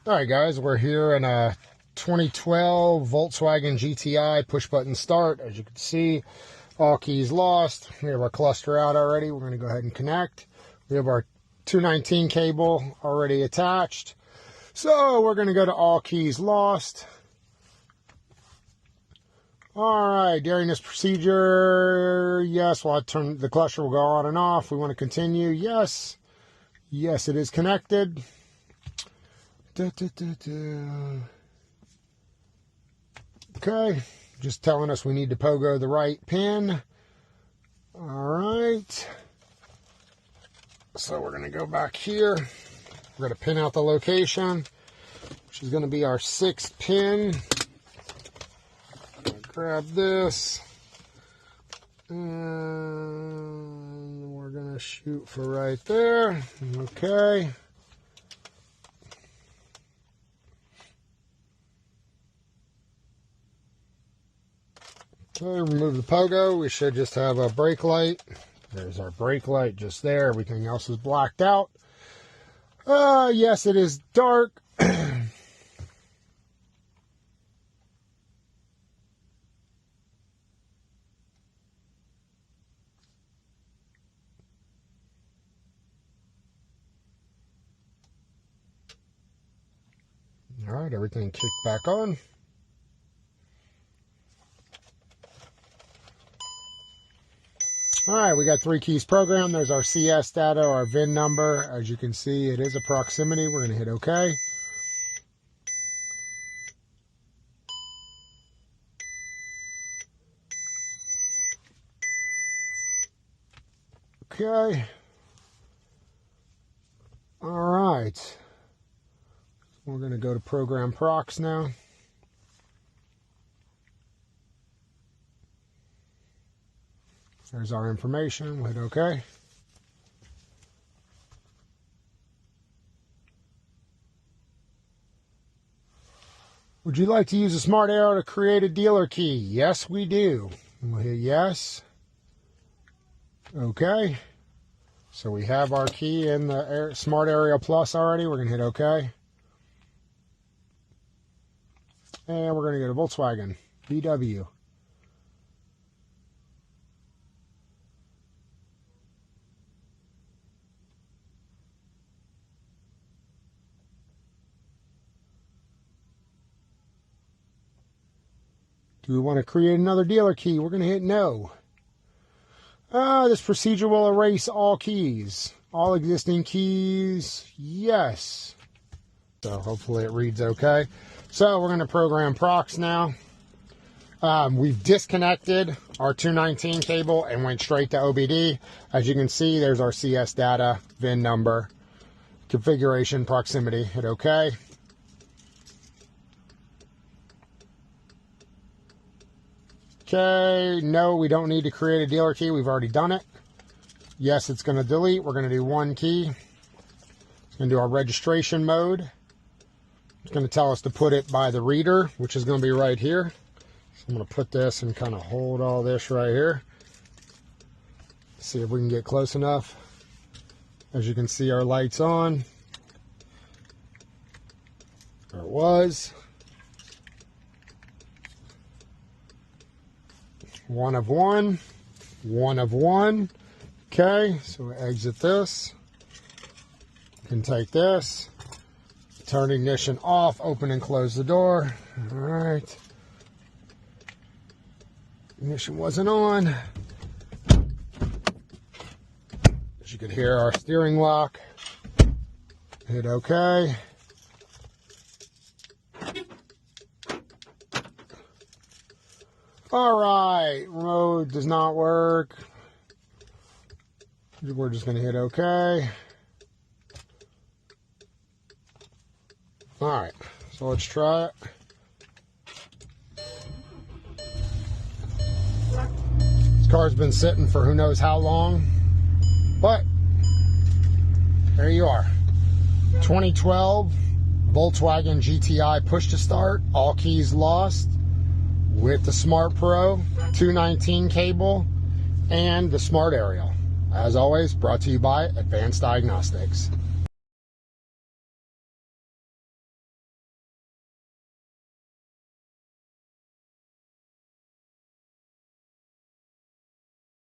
All right, guys, we're here in a 2012 Volkswagen GTI push button start. As you can see, all keys lost. We have our cluster out already. We're going to go ahead and connect. We have our 219 cable already attached. So we're going to go to all keys lost. All right, during this procedure, yes, well, the cluster will go on and off. We want to continue. Yes. Yes, it is connected. Okay, just telling us we need to pogo the right pin. All right. So we're going to go back here. We're going to pin out the location, which is going to be our 6th pin. Grab this. And we're going to shoot for right there. Okay. Okay, remove the pogo. We should just have a brake light. There's our brake light just there. Everything else is blacked out. Yes, it is dark. All right, everything kicked back on. All right, we got 3 keys programmed. There's our CS data, our VIN number. As you can see, it is a proximity. We're going to hit OK. Okay. All right. We're going to go to Program Prox now. There's our information. We'll hit OK. Would you like to use a smart arrow to create a dealer key? Yes, we do. We'll hit yes. OK. So we have our key in the Smart Area Plus already. We're going to hit OK. And we're going to go to Volkswagen, VW. Do we want to create another dealer key? We're going to hit no. This procedure will erase all keys. All existing keys, yes. So hopefully it reads okay. So we're going to program Prox now. We've disconnected our 219 cable and went straight to OBD. As you can see, there's our CS data, VIN number, configuration, proximity. Hit OK. Okay, no, we don't need to create a dealer key. We've already done it. Yes, it's going to delete. We're going to do 1 key. It's going to do our registration mode. It's going to tell us to put it by the reader, which is going to be right here. So I'm going to put this and kind of hold all this right here. See if we can get close enough. As you can see, our light's on. There it was. 1 of 1. 1 of 1. Okay, so we exit this. You can take this. Turn ignition off, open and close the door. All right. Ignition wasn't on. As you can hear, our steering lock. Hit OK. All right, remote does not work. We're just going to hit OK. All right, so let's try it. This car's been sitting for who knows how long, but there you are. 2012 Volkswagen GTI push to start, all keys lost, with the Smart Pro 219 cable and the Smart Aerial. As always, brought to you by Advanced Diagnostics.